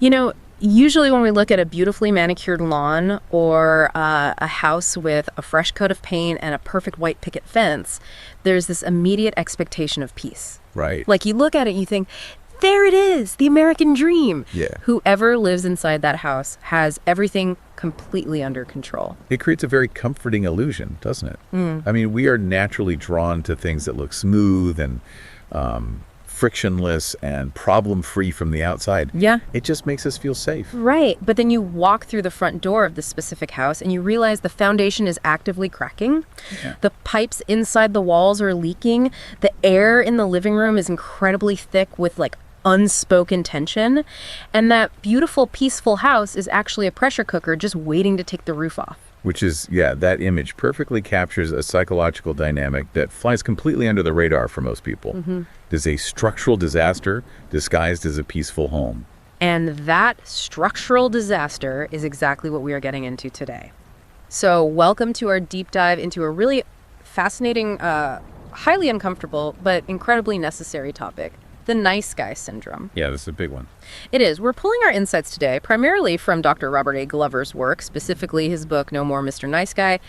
You know, usually when we look at a beautifully manicured lawn or a house with a fresh coat of paint and a perfect white picket fence, there's this immediate expectation of peace. Right. Like you look at it and you think, there it is, the American dream. Yeah. Whoever lives inside that house has everything completely under control. It creates a very comforting illusion, doesn't it? I mean, we are naturally drawn to things that look smooth and frictionless and problem-free from the outside. Yeah. It just makes us feel safe. Right. But then you walk through the front door of this specific house and you realize the foundation is actively cracking. Yeah. The pipes inside the walls are leaking. The air in the living room is incredibly thick with like unspoken tension. And that beautiful, peaceful house is actually a pressure cooker just waiting to take the roof off. Which is, yeah, that image perfectly captures a psychological dynamic that flies completely under the radar for most people. It is a structural disaster disguised as a peaceful home. And that structural disaster is exactly what we are getting into today. So welcome to our deep dive into a really fascinating, highly uncomfortable, but incredibly necessary topic. The nice guy syndrome. Yeah, this is a big one. It is. We're pulling our insights today primarily from Dr. Robert A. Glover's work, specifically his book, No More Mr. Nice Guy.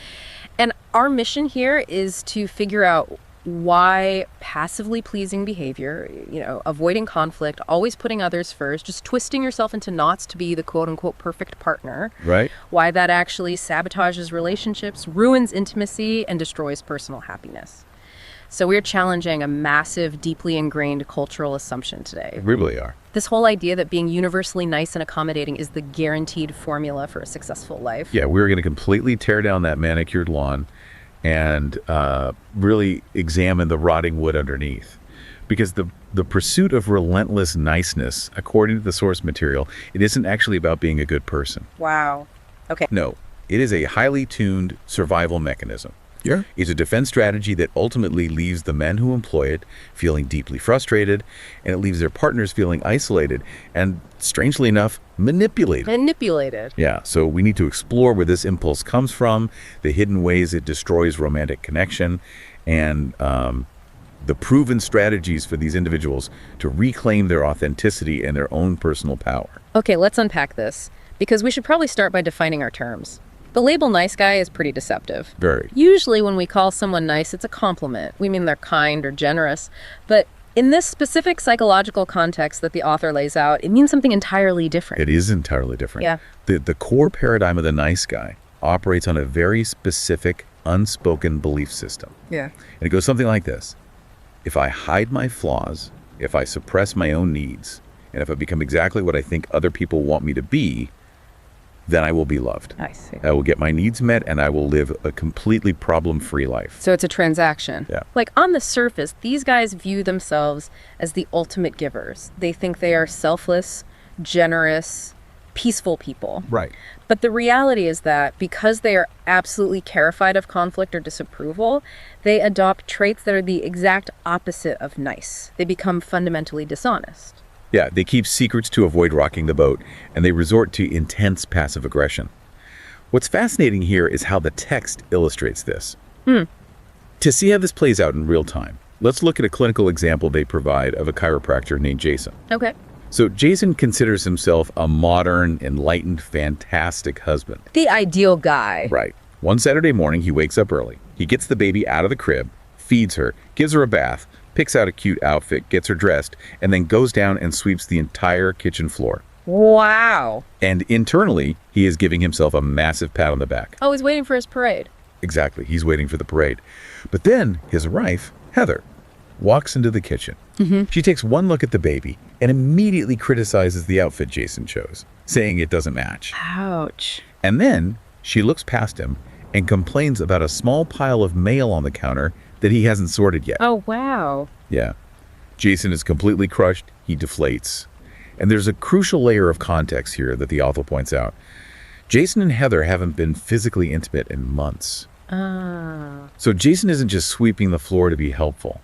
And our mission here is to figure out why passively pleasing behavior, avoiding conflict, always putting others first, just twisting yourself into knots to be the quote-unquote perfect partner. Right. Why that actually sabotages relationships, ruins intimacy, and destroys personal happiness. So we're challenging a massive, deeply ingrained cultural assumption today. We really are. This whole idea that being universally nice and accommodating is the guaranteed formula for a successful life. Yeah, we're going to completely tear down that manicured lawn and really examine the rotting wood underneath. Because the pursuit of relentless niceness, according to the source material, it isn't actually about being a good person. Wow. Okay. No, it is a highly tuned survival mechanism. Yeah. It's a defense strategy that ultimately leaves the men who employ it feeling deeply frustrated, and it leaves their partners feeling isolated and, strangely enough, manipulated. Manipulated. Yeah, so we need to explore where this impulse comes from, the hidden ways it destroys romantic connection, and the proven strategies for these individuals to reclaim their authenticity and their own personal power. Okay, let's unpack this, because we should probably start by defining our terms. The label nice guy is pretty deceptive. Very. Usually when we call someone nice, it's a compliment. We mean they're kind or generous. But in this specific psychological context that the author lays out, it means something entirely different. It is entirely different. Yeah. The core paradigm of the nice guy operates on a very specific, unspoken belief system. Yeah. And it goes something like this. If I hide my flaws, if I suppress my own needs, and if I become exactly what I think other people want me to be, then I will be loved. I see. I will get my needs met, and I will live a completely problem-free life. So it's a transaction. Yeah. Like on the surface, these guys view themselves as the ultimate givers. They think they are selfless, generous, peaceful people. Right. But the reality is that because they are absolutely terrified of conflict or disapproval, they adopt traits that are the exact opposite of nice. They become fundamentally dishonest. Yeah, they keep secrets to avoid rocking the boat, and they resort to intense passive aggression. What's fascinating here is how the text illustrates this. To see how this plays out in real time, let's look at a clinical example they provide of a chiropractor named Jason. Okay. So Jason considers himself a modern, enlightened, fantastic husband. The ideal guy. Right. One Saturday morning, he wakes up early. He gets the baby out of the crib, feeds her, gives her a bath, picks out a cute outfit, gets her dressed, and then goes down and sweeps the entire kitchen floor. Wow. And internally, he is giving himself a massive pat on the back. Oh, he's waiting for his parade. Exactly, he's waiting for the parade. But then his wife, Heather, walks into the kitchen. She takes one look at the baby and immediately criticizes the outfit Jason chose, saying it doesn't match. Ouch. And then she looks past him and complains about a small pile of mail on the counter that he hasn't sorted yet. Oh, wow. Yeah. Jason is completely crushed. He deflates. And there's a crucial layer of context here that the author points out. Jason and Heather haven't been physically intimate in months. So Jason isn't just sweeping the floor to be helpful.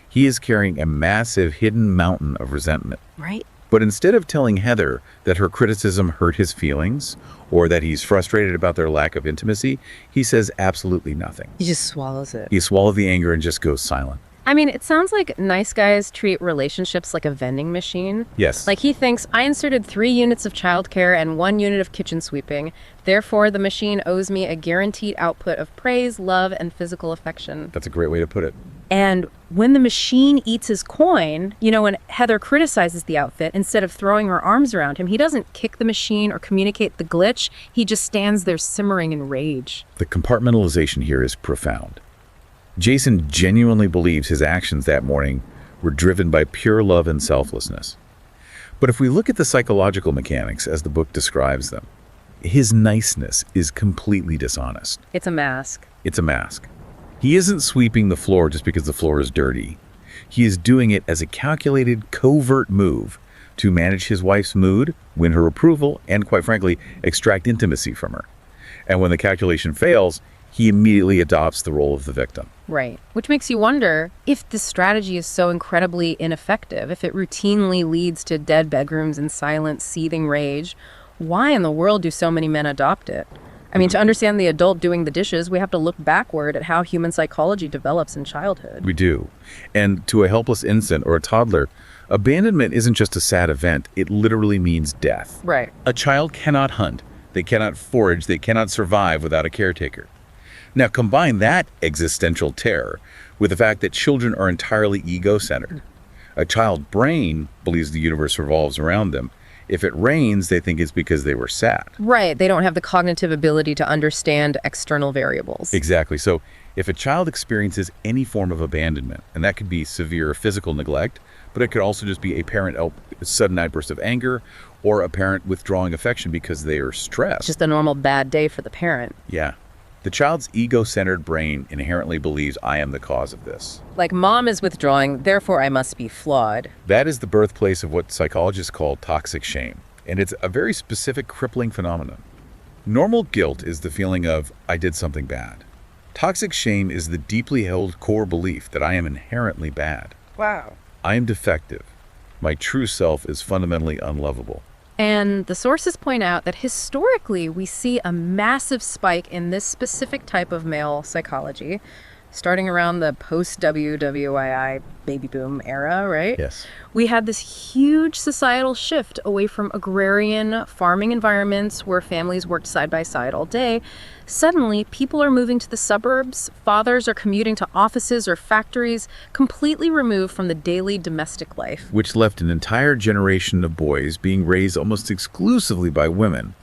He is carrying a massive hidden mountain of resentment. Right. But instead of telling Heather that her criticism hurt his feelings or that he's frustrated about their lack of intimacy, he says absolutely nothing. He just swallows it. He swallows the anger and just goes silent. I mean, it sounds like nice guys treat relationships like a vending machine. Yes. Like he thinks, I inserted 3 units of childcare and 1 unit of kitchen sweeping. Therefore, the machine owes me a guaranteed output of praise, love, and physical affection. That's a great way to put it. And when the machine eats his coin, when Heather criticizes the outfit, instead of throwing her arms around him, he doesn't kick the machine or communicate the glitch. He just stands there simmering in rage. The compartmentalization here is profound. Jason genuinely believes his actions that morning were driven by pure love and selflessness. But if we look at the psychological mechanics as the book describes them, his niceness is completely dishonest. It's a mask. It's a mask. He isn't sweeping the floor just because the floor is dirty. He is doing it as a calculated, covert move to manage his wife's mood, win her approval, and quite frankly, extract intimacy from her. And when the calculation fails, he immediately adopts the role of the victim. Right. Which makes you wonder, if this strategy is so incredibly ineffective, if it routinely leads to dead bedrooms and silent, seething rage, why in the world do so many men adopt it? I mean, to understand the adult doing the dishes, we have to look backward at how human psychology develops in childhood. We do. And to a helpless infant or a toddler, abandonment isn't just a sad event. It literally means death. Right. A child cannot hunt. They cannot forage. They cannot survive without a caretaker. Now, combine that existential terror with the fact that children are entirely ego-centered. A child's brain believes the universe revolves around them. If it rains, they think it's because they were sad. Right. They don't have the cognitive ability to understand external variables. Exactly. So if a child experiences any form of abandonment, and that could be severe physical neglect, but it could also just be a parent sudden outburst of anger, or a parent withdrawing affection because they are stressed. Just a normal bad day for the parent. Yeah. The child's ego-centered brain inherently believes I am the cause of this. Like, mom is withdrawing, therefore I must be flawed. That is the birthplace of what psychologists call toxic shame, and it's a very specific crippling phenomenon. Normal guilt is the feeling of, I did something bad. Toxic shame is the deeply held core belief that I am inherently bad. Wow. I am defective. My true self is fundamentally unlovable. And the sources point out that historically we see a massive spike in this specific type of male psychology, starting around the post-WWII baby boom era, right? Yes. We had this huge societal shift away from agrarian farming environments where families worked side by side all day. Suddenly, people are moving to the suburbs, fathers are commuting to offices or factories, completely removed from the daily domestic life. Which left an entire generation of boys being raised almost exclusively by women.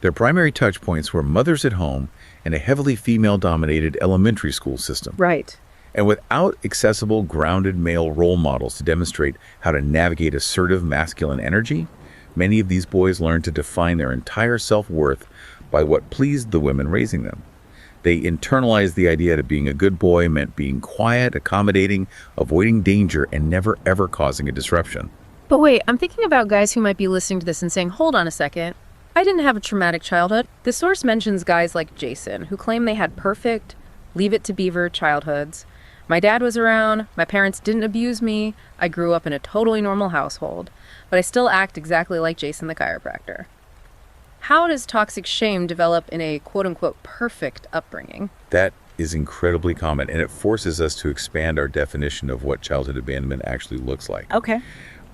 Their primary touch points were mothers at home and a heavily female-dominated elementary school system. Right. And without accessible, grounded male role models to demonstrate how to navigate assertive masculine energy, many of these boys learned to define their entire self-worth by what pleased the women raising them. They internalized the idea that being a good boy meant being quiet, accommodating, avoiding danger, and never ever causing a disruption. But wait, I'm thinking about guys who might be listening to this and saying, hold on a second. I didn't have a traumatic childhood. The source mentions guys like Jason, who claim they had perfect, leave it to beaver childhoods. My dad was around, my parents didn't abuse me, I grew up in a totally normal household, but I still act exactly like Jason the chiropractor. How does toxic shame develop in a quote-unquote perfect upbringing? That is incredibly common, and it forces us to expand our definition of what childhood abandonment actually looks like. Okay.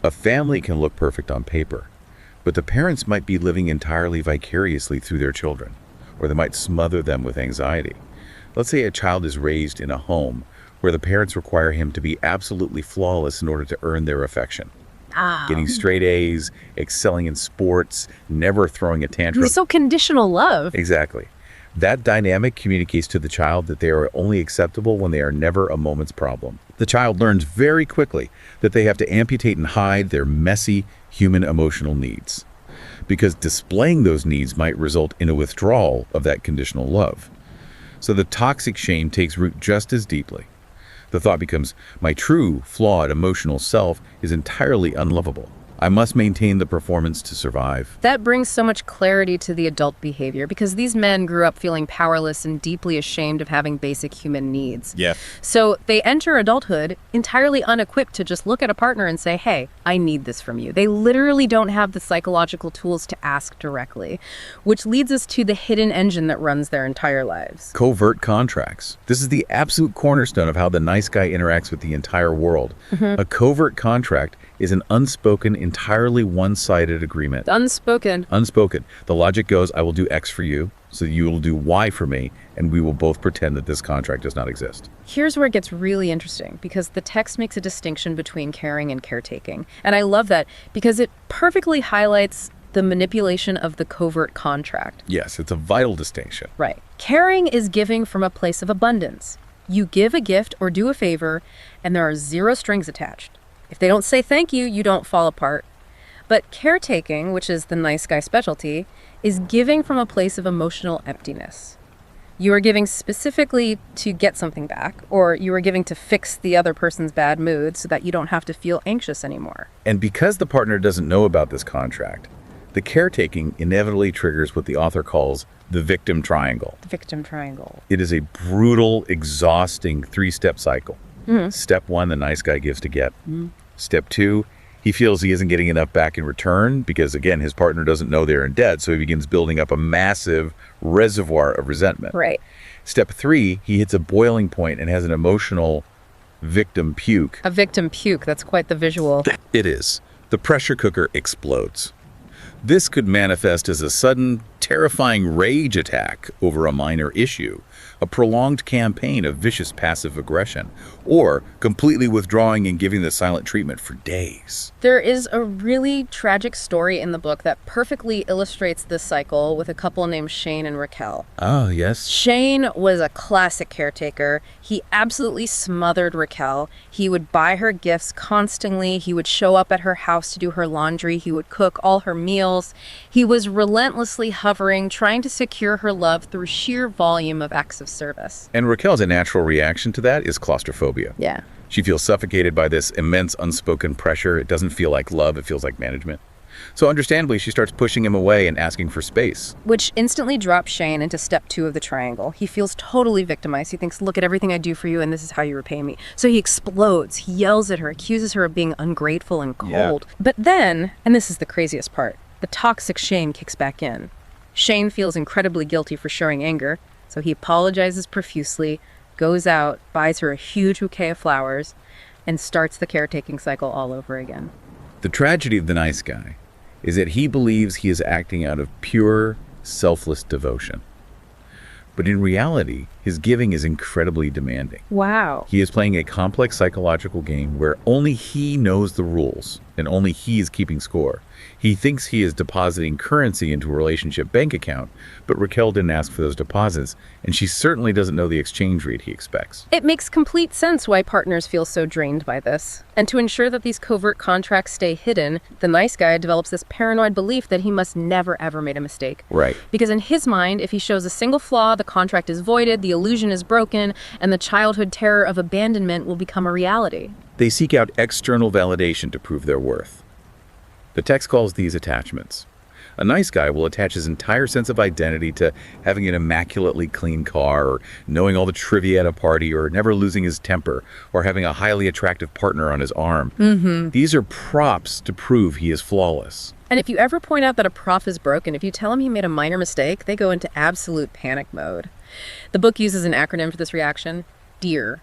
A family can look perfect on paper, but the parents might be living entirely vicariously through their children, or they might smother them with anxiety. Let's say a child is raised in a home where the parents require him to be absolutely flawless in order to earn their affection. Getting straight A's, excelling in sports, never throwing a tantrum. It's so conditional love. Exactly. That dynamic communicates to the child that they are only acceptable when they are never a moment's problem. The child learns very quickly that they have to amputate and hide their messy human emotional needs, because displaying those needs might result in a withdrawal of that conditional love. So the toxic shame takes root just as deeply. The thought becomes, my true, flawed, emotional self is entirely unlovable. I must maintain the performance to survive. That brings so much clarity to the adult behavior because these men grew up feeling powerless and deeply ashamed of having basic human needs. Yeah. So they enter adulthood entirely unequipped to just look at a partner and say, hey, I need this from you. They literally don't have the psychological tools to ask directly, which leads us to the hidden engine that runs their entire lives. Covert contracts. This is the absolute cornerstone of how the nice guy interacts with the entire world. A covert contract is an unspoken, entirely one-sided agreement. Unspoken. Unspoken. The logic goes, I will do X for you, so you will do Y for me, and we will both pretend that this contract does not exist. Here's where it gets really interesting, because the text makes a distinction between caring and caretaking. And I love that because it perfectly highlights the manipulation of the covert contract. Yes, it's a vital distinction. Right. Caring is giving from a place of abundance. You give a gift or do a favor, and there are zero strings attached. If they don't say thank you, you don't fall apart. But caretaking, which is the nice guy specialty, is giving from a place of emotional emptiness. You are giving specifically to get something back, or you are giving to fix the other person's bad mood so that you don't have to feel anxious anymore. And because the partner doesn't know about this contract, the caretaking inevitably triggers what the author calls the victim triangle. The victim triangle. It is a brutal, exhausting three-step cycle. Step 1, the nice guy gives to get. Step 2, he feels he isn't getting enough back in return because, again, his partner doesn't know they're in debt, so he begins building up a massive reservoir of resentment. Right. Step 3, he hits a boiling point and has an emotional victim puke. A victim puke. That's quite the visual. It is. The pressure cooker explodes. This could manifest as a sudden, terrifying rage attack over a minor issue, a prolonged campaign of vicious passive aggression, or completely withdrawing and giving the silent treatment for days. There is a really tragic story in the book that perfectly illustrates this cycle with a couple named Shane and Raquel. Oh, yes. Shane was a classic caretaker. He absolutely smothered Raquel. He would buy her gifts constantly. He would show up at her house to do her laundry. He would cook all her meals. He was relentlessly hovering, trying to secure her love through sheer volume of acts of service. And Raquel's natural reaction to that is claustrophobia. Yeah. She feels suffocated by this immense unspoken pressure. It doesn't feel like love, it feels like management. So understandably, she starts pushing him away and asking for space. Which instantly drops Shane into step 2 of the triangle. He feels totally victimized. He thinks, look at everything I do for you and this is how you repay me. So he explodes. He yells at her, accuses her of being ungrateful and cold. Yeah. But then, and this is the craziest part, the toxic Shane kicks back in. Shane feels incredibly guilty for showing anger, so he apologizes profusely, goes out, buys her a huge bouquet of flowers, and starts the caretaking cycle all over again. The tragedy of the nice guy is that he believes he is acting out of pure, selfless devotion. But in reality, his giving is incredibly demanding. Wow. He is playing a complex psychological game where only he knows the rules and only he is keeping score. He thinks he is depositing currency into a relationship bank account, but Raquel didn't ask for those deposits, and she certainly doesn't know the exchange rate he expects. It makes complete sense why partners feel so drained by this. And to ensure that these covert contracts stay hidden, the nice guy develops this paranoid belief that he must never ever make a mistake. Right. Because in his mind, if he shows a single flaw, the contract is voided, the illusion is broken, and the childhood terror of abandonment will become a reality. They seek out external validation to prove their worth. The text calls these attachments. A nice guy will attach his entire sense of identity to having an immaculately clean car, or knowing all the trivia at a party, or never losing his temper, or having a highly attractive partner on his arm. These are props to prove he is flawless. And if you ever point out that a prop is broken, if you tell him he made a minor mistake, they go into absolute panic mode. The book uses an acronym for this reaction: DEAR.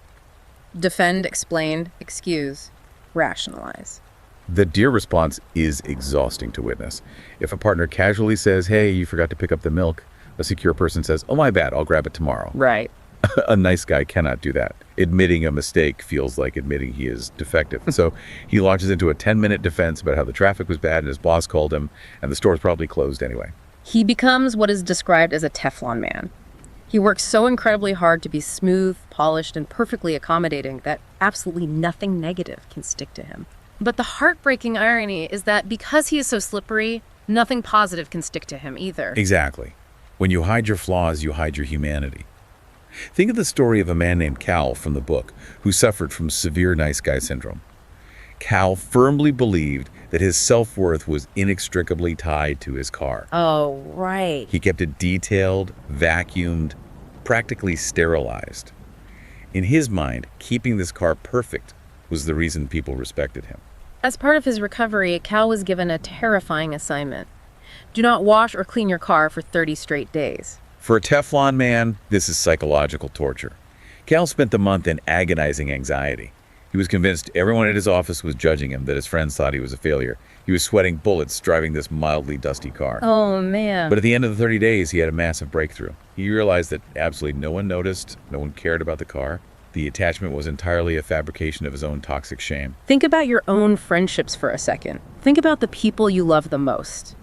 Defend, explain, excuse, rationalize. The dear response is exhausting to witness. If a partner casually says, hey, you forgot to pick up the milk, a secure person says, oh, my bad, I'll grab it tomorrow. Right. A nice guy cannot do that. Admitting a mistake feels like admitting he is defective. So he launches into a 10-minute defense about how the traffic was bad and his boss called him, and the store's probably closed anyway. He becomes what is described as a Teflon man. He works so incredibly hard to be smooth, polished, and perfectly accommodating that absolutely nothing negative can stick to him. But the heartbreaking irony is that because he is so slippery, nothing positive can stick to him either. Exactly. When you hide your flaws, you hide your humanity. Think of the story of a man named Cal from the book who suffered from severe nice guy syndrome. Cal firmly believed that his self-worth was inextricably tied to his car. Oh, right. He kept it detailed, vacuumed, practically sterilized. In his mind, keeping this car perfect was the reason people respected him. As part of his recovery, Cal was given a terrifying assignment. Do not wash or clean your car for 30 straight days. For a Teflon man, this is psychological torture. Cal spent the month in agonizing anxiety. He was convinced everyone at his office was judging him, that his friends thought he was a failure. He was sweating bullets driving this mildly dusty car. Oh, man. But at the end of the 30 days, he had a massive breakthrough. He realized that absolutely no one noticed, no one cared about the car. The attachment was entirely a fabrication of his own toxic shame. Think about your own friendships for a second. Think about the people you love the most.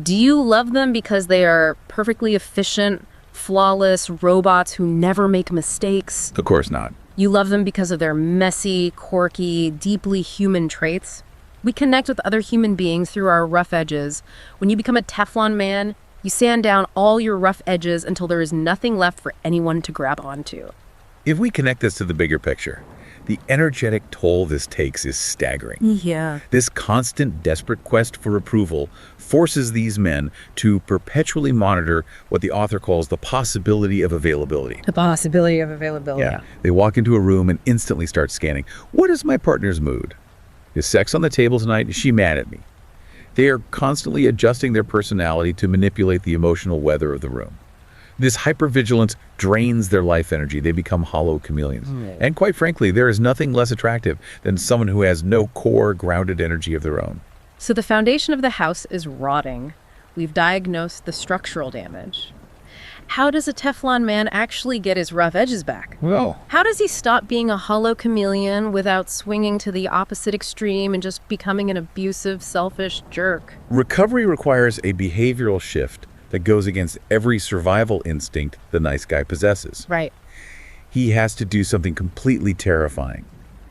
Do you love them because they are perfectly efficient, flawless robots who never make mistakes? Of course not. You love them because of their messy, quirky, deeply human traits? We connect with other human beings through our rough edges. When you become a Teflon man, you sand down all your rough edges until there is nothing left for anyone to grab onto. If we connect this to the bigger picture, the energetic toll this takes is staggering. Yeah. This constant, desperate quest for approval forces these men to perpetually monitor what the author calls the possibility of availability. The possibility of availability. They walk into a room and instantly start scanning. What is my partner's mood? Is sex on the table tonight? Is she mad at me? They are constantly adjusting their personality to manipulate the emotional weather of the room. This hypervigilance drains their life energy. They become hollow chameleons. And quite frankly, there is nothing less attractive than someone who has no core, grounded energy of their own. So the foundation of the house is rotting. We've diagnosed the structural damage. How does a Teflon man actually get his rough edges back? Well, How does he stop being a hollow chameleon without swinging to the opposite extreme and just becoming an abusive, selfish jerk? recovery requires a behavioral shift that goes against every survival instinct the nice guy possesses. Right. He has to do something completely terrifying.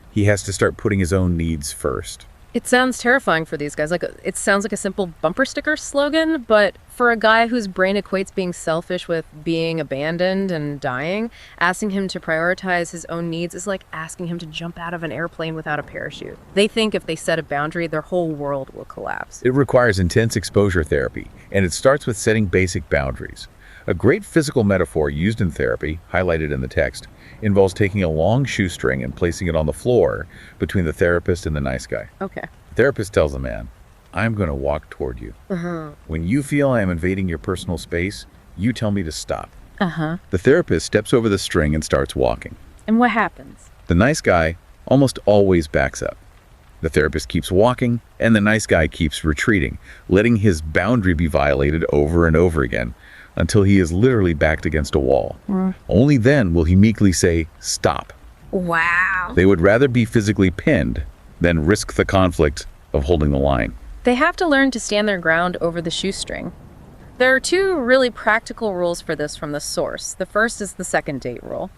He has to start putting his own needs first. It sounds terrifying for these guys. It sounds like a simple bumper sticker slogan, but for a guy whose brain equates being selfish with being abandoned and dying, asking him to prioritize his own needs is like asking him to jump out of an airplane without a parachute. They think if they set a boundary, their whole world will collapse. It requires intense exposure therapy, and it starts with setting basic boundaries. A great physical metaphor used in therapy, highlighted in the text, involves taking a long shoestring and placing it on the floor between the therapist and the nice guy. Okay. The therapist tells the man, I'm going to walk toward you. When you feel I am invading your personal space, you tell me to stop. The therapist steps over the string and starts walking. And what happens? The nice guy almost always backs up. The therapist keeps walking, and the nice guy keeps retreating, letting his boundary be violated over and over again until he is literally backed against a wall. Only then will he meekly say, stop. Wow. They would rather be physically pinned than risk the conflict of holding the line. They have to learn to stand their ground over the shoestring. There are two really practical rules for this from the source. The first is the second date rule.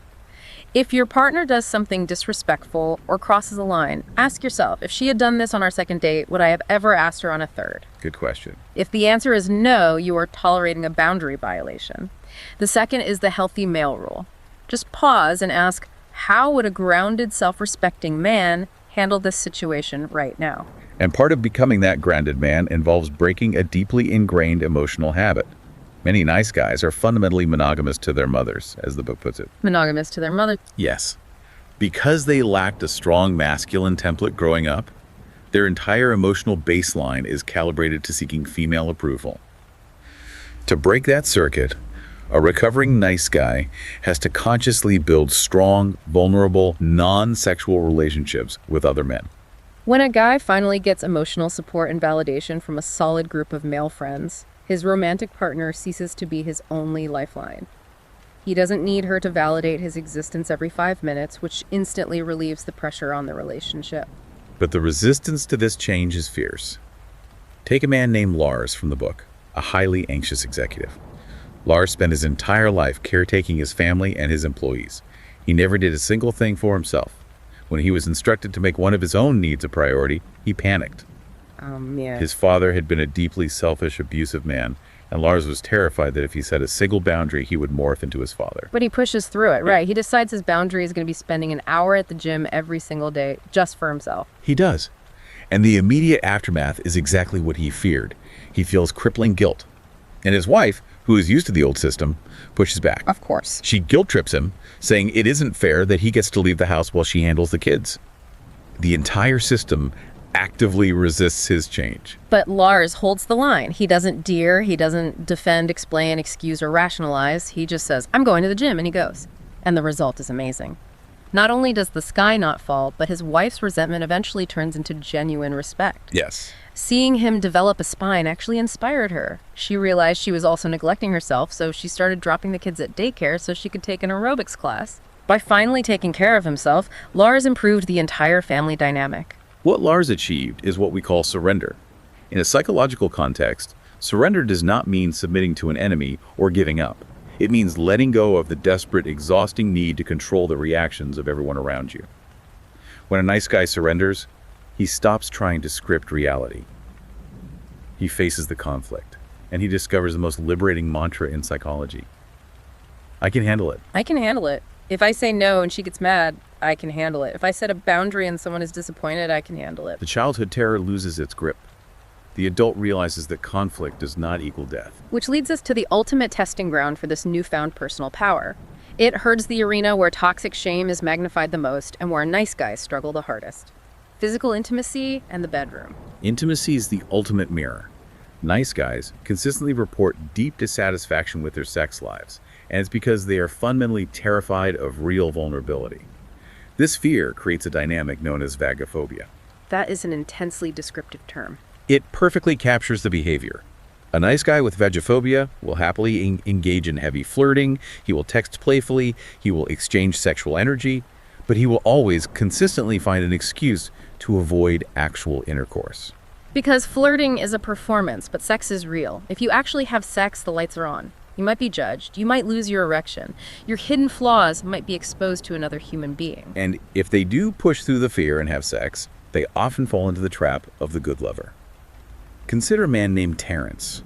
If your partner does something disrespectful or crosses a line, ask yourself, if she had done this on our second date, would I have ever asked her on a third? Good question. If the answer is no, you are tolerating a boundary violation. The second is the healthy male rule. Just pause and ask, how would a grounded, self-respecting man handle this situation right now? And part of becoming that grounded man involves breaking a deeply ingrained emotional habit. Many nice guys are fundamentally monogamous to their mothers, as the book puts it. Monogamous to their mother. Yes. Because they lacked a strong masculine template growing up, their entire emotional baseline is calibrated to seeking female approval. To break that circuit, a recovering nice guy has to consciously build strong, vulnerable, non-sexual relationships with other men. When a guy finally gets emotional support and validation from a solid group of male friends, his romantic partner ceases to be his only lifeline. He doesn't need her to validate his existence every 5 minutes, which instantly relieves the pressure on the relationship. But the resistance to this change is fierce. Take a man named Lars from the book, a highly anxious executive. Lars spent his entire life caretaking his family and his employees. He never did a single thing for himself. When he was instructed to make one of his own needs a priority, he panicked. Yeah. His father had been a deeply selfish, abusive man, And Lars was terrified that if he set a single boundary, he would morph into his father. But he pushes through it, right? He decides his boundary is going to be spending an hour at the gym every single day just for himself. He does. And the immediate aftermath is exactly what he feared. He feels crippling guilt. And his wife, who is used to the old system, pushes back. Of course. She guilt trips him, saying it isn't fair that he gets to leave the house while she handles the kids. The entire system actively resists his change. But Lars holds the line. He doesn't dare, he doesn't defend, explain, excuse, or rationalize. He just says, I'm going to the gym, and he goes. And the result is amazing. Not only does the sky not fall, but his wife's resentment eventually turns into genuine respect. Yes. Seeing him develop a spine actually inspired her. She realized she was also neglecting herself, so she started dropping the kids at daycare so she could take an aerobics class. By finally taking care of himself, Lars improved the entire family dynamic. What Lars achieved is what we call surrender. In a psychological context, surrender does not mean submitting to an enemy or giving up. It means letting go of the desperate, exhausting need to control the reactions of everyone around you. When a nice guy surrenders, he stops trying to script reality. He faces the conflict, and he discovers the most liberating mantra in psychology. I can handle it. I can handle it. If I say no and she gets mad, I can handle it. If I set a boundary and someone is disappointed, I can handle it. The childhood terror loses its grip. The adult realizes that conflict does not equal death. Which leads us to the ultimate testing ground for this newfound personal power. It herds the arena where toxic shame is magnified the most and where nice guys struggle the hardest. Physical intimacy and the bedroom. Intimacy is the ultimate mirror. Nice guys consistently report deep dissatisfaction with their sex lives, and it's because they are fundamentally terrified of real vulnerability. This fear creates a dynamic known as vagophobia. That is an intensely descriptive term. It perfectly captures the behavior. A nice guy with vagophobia will happily engage in heavy flirting, he will text playfully, he will exchange sexual energy, but he will always consistently find an excuse to avoid actual intercourse. Because flirting is a performance, but sex is real. If you actually have sex, the lights are on. You might be judged. You might lose your erection. Your hidden flaws might be exposed to another human being. And if they do push through the fear and have sex, they often fall into the trap of the good lover. Consider a man named Terrence.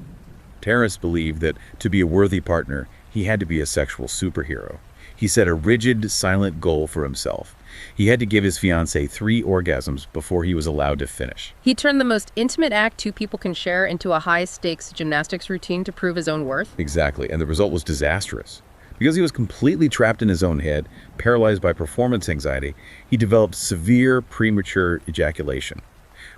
Terrence believed that to be a worthy partner, he had to be a sexual superhero. He set a rigid, silent goal for himself. He had to give his fiancée 3 orgasms before he was allowed to finish. He turned the most intimate act 2 people can share into a high-stakes gymnastics routine to prove his own worth. Exactly, and the result was disastrous. Because he was completely trapped in his own head, paralyzed by performance anxiety, he developed severe premature ejaculation.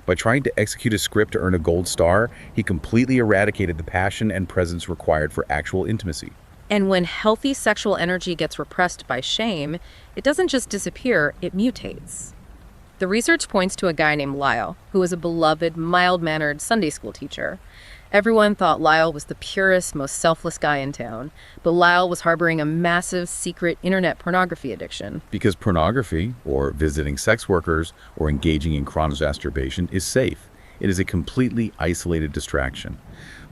By trying to execute a script to earn a gold star, he completely eradicated the passion and presence required for actual intimacy. And when healthy sexual energy gets repressed by shame, it doesn't just disappear, it mutates. The research points to a guy named Lyle, who was a beloved, mild-mannered Sunday school teacher. Everyone thought Lyle was the purest, most selfless guy in town, but Lyle was harboring a massive, secret internet pornography addiction. Because pornography, or visiting sex workers, or engaging in chronomasturbation is safe. It is a completely isolated distraction.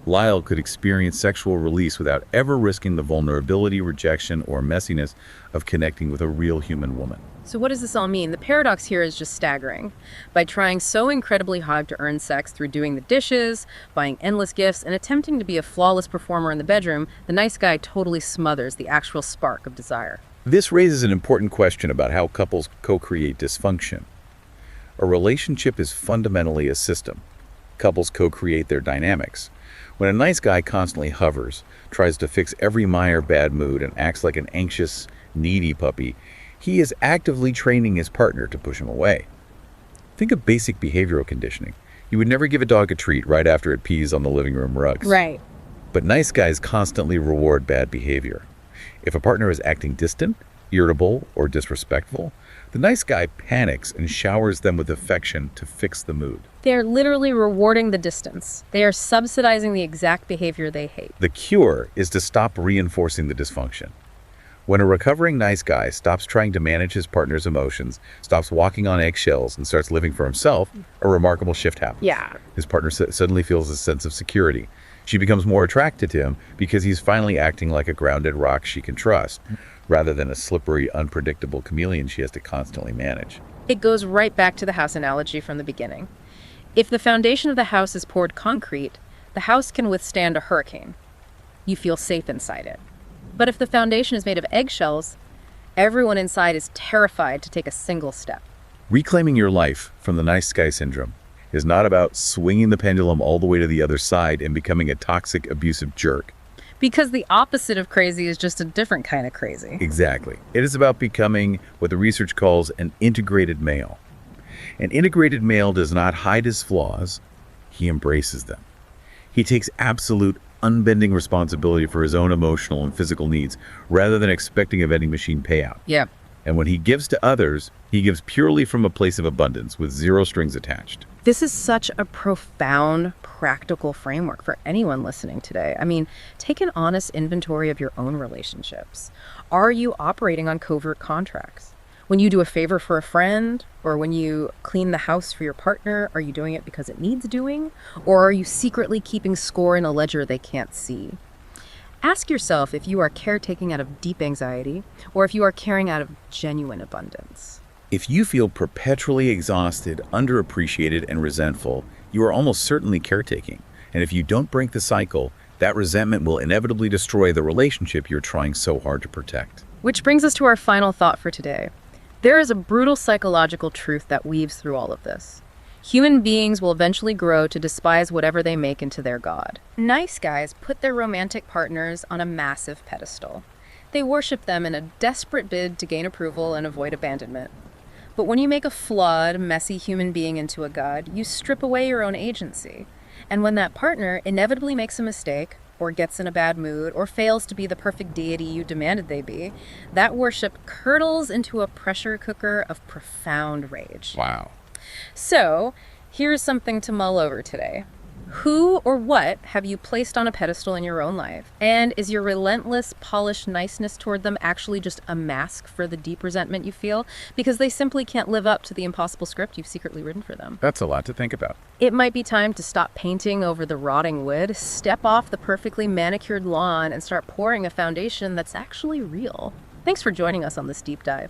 Lyle could experience sexual release without ever risking the vulnerability, rejection, or messiness of connecting with a real human woman. So what does this all mean? The paradox here is just staggering. By trying so incredibly hard to earn sex through doing the dishes, buying endless gifts, and attempting to be a flawless performer in the bedroom, the nice guy totally smothers the actual spark of desire. This raises an important question about how couples co-create dysfunction. A relationship is fundamentally a system. Couples co-create their dynamics. When a nice guy constantly hovers, tries to fix every minor bad mood, and acts like an anxious, needy puppy, he is actively training his partner to push him away. Think of basic behavioral conditioning. You would never give a dog a treat right after it pees on the living room rugs. Right. But nice guys constantly reward bad behavior. If a partner is acting distant, irritable, or disrespectful, the nice guy panics and showers them with affection to fix the mood. They're literally rewarding the distance. They are subsidizing the exact behavior they hate. The cure is to stop reinforcing the dysfunction. When a recovering nice guy stops trying to manage his partner's emotions, stops walking on eggshells, and starts living for himself, a remarkable shift happens. Yeah. His partner suddenly feels a sense of security. She becomes more attracted to him because he's finally acting like a grounded rock she can trust, rather than a slippery, unpredictable chameleon she has to constantly manage. It goes right back to the house analogy from the beginning. If the foundation of the house is poured concrete, the house can withstand a hurricane. You feel safe inside it. But if the foundation is made of eggshells, everyone inside is terrified to take a single step. Reclaiming your life from the nice guy syndrome is not about swinging the pendulum all the way to the other side and becoming a toxic, abusive jerk. Because the opposite of crazy is just a different kind of crazy. Exactly. It is about becoming what the research calls an integrated male. An integrated male does not hide his flaws, he embraces them. He takes absolute, unbending responsibility for his own emotional and physical needs rather than expecting a vending machine payout. Yeah. And when he gives to others, he gives purely from a place of abundance with zero strings attached. This is such a profound, practical framework for anyone listening today. I mean, take an honest inventory of your own relationships. Are you operating on covert contracts? When you do a favor for a friend, or when you clean the house for your partner, are you doing it because it needs doing? Or are you secretly keeping score in a ledger they can't see? Ask yourself if you are caretaking out of deep anxiety, or if you are caring out of genuine abundance. If you feel perpetually exhausted, underappreciated, and resentful, you are almost certainly caretaking. And if you don't break the cycle, that resentment will inevitably destroy the relationship you're trying so hard to protect. Which brings us to our final thought for today. There is a brutal psychological truth that weaves through all of this. Human beings will eventually grow to despise whatever they make into their god. Nice guys put their romantic partners on a massive pedestal. They worship them in a desperate bid to gain approval and avoid abandonment. But when you make a flawed, messy human being into a god, you strip away your own agency. And when that partner inevitably makes a mistake, or gets in a bad mood, or fails to be the perfect deity you demanded they be, that worship curdles into a pressure cooker of profound rage. Wow. So, here's something to mull over today. Who or what have you placed on a pedestal in your own life? And is your relentless, polished niceness toward them actually just a mask for the deep resentment you feel? Because they simply can't live up to the impossible script you've secretly written for them. That's a lot to think about. It might be time to stop painting over the rotting wood, step off the perfectly manicured lawn, and start pouring a foundation that's actually real. Thanks for joining us on this deep dive.